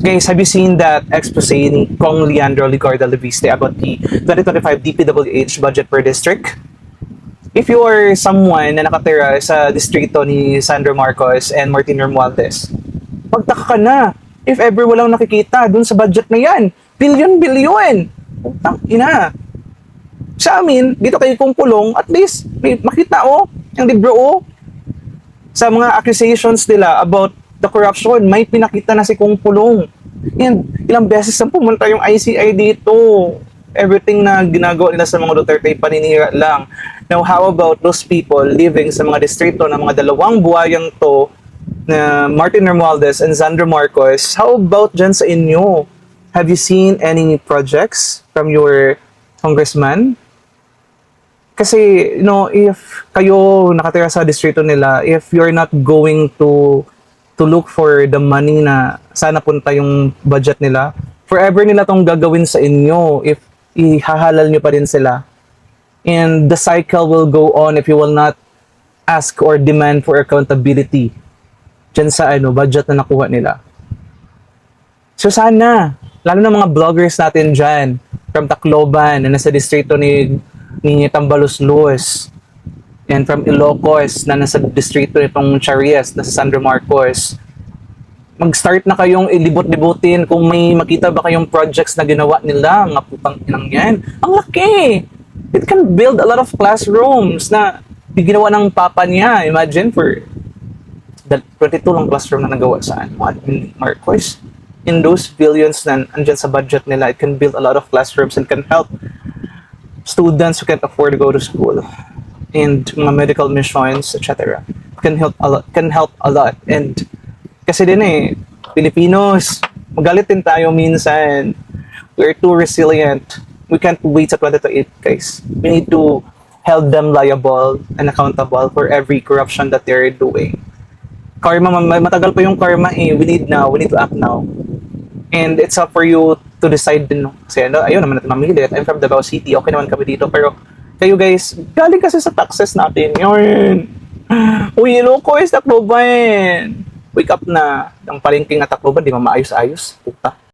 Guys, have you seen that expose ni Kong Leandro Ligarda Leviste about the 2025 DPWH budget per district? If you are someone na nakatira sa distrito ni Sandro Marcos and Martin Romualdez, magtaka ka na if ever walang nakikita dun sa budget na yan. Bilyon-bilyon! Putang ina! Sa amin, dito kayo kung pulong, at least may makita yung libro sa mga accusations nila about the corruption, may pinakita na si Kung Pulong. And ilang beses na pumunta yung ICI dito. Everything na ginagawa nila sa mga Duterte paninira lang. Now, how about those people living sa mga distrito ng mga dalawang buhayang to na Martin Romualdez and Sandro Marcos? How about dyan sa inyo? Have you seen any projects from your congressman? Kasi, if kayo nakatira sa distrito nila, if you're not going to look for the money na sana punta yung budget nila, forever nila tong gagawin sa inyo if ihahalal nyo pa rin sila. And the cycle will go on if you will not ask or demand for accountability dyan sa budget na nakuha nila. So sana, lalo na mga vloggers natin dyan, from Tacloban, na nasa distrito ni Tambalus-Luz, and from Ilocos, na nasa distrito nitong Charias, na sa Sandro Marcos, mag-start na kayong ilibot-libutin kung may makita ba kayong projects na ginawa nila, mga putang inang yan. Ang laki! It can build a lot of classrooms na ginawa ng papa niya. Imagine for 22 lang classroom na nagawa saan, Marcos. In those billions na andyan sa budget nila, it can build a lot of classrooms and can help students who can't afford to go to school, and mga medical missions, etc. Can help a lot. And kasi din Filipinos, magalit din tayo minsan. We're too resilient. We can't wait sa 2028, guys. We need to hold them liable and accountable for every corruption that they're doing. Karma, matagal pa yung karma We need to act now. And it's up for you to decide din. Kasi ayun naman natin mamili. I'm from Davao City. Okay naman kami dito. Pero kayo guys, galing kasi sa taxes natin. Yun. Uy, Ilocos, Tacloban. Wake up na. Ang palengking na Tacloban, di maayos-ayos. Puta.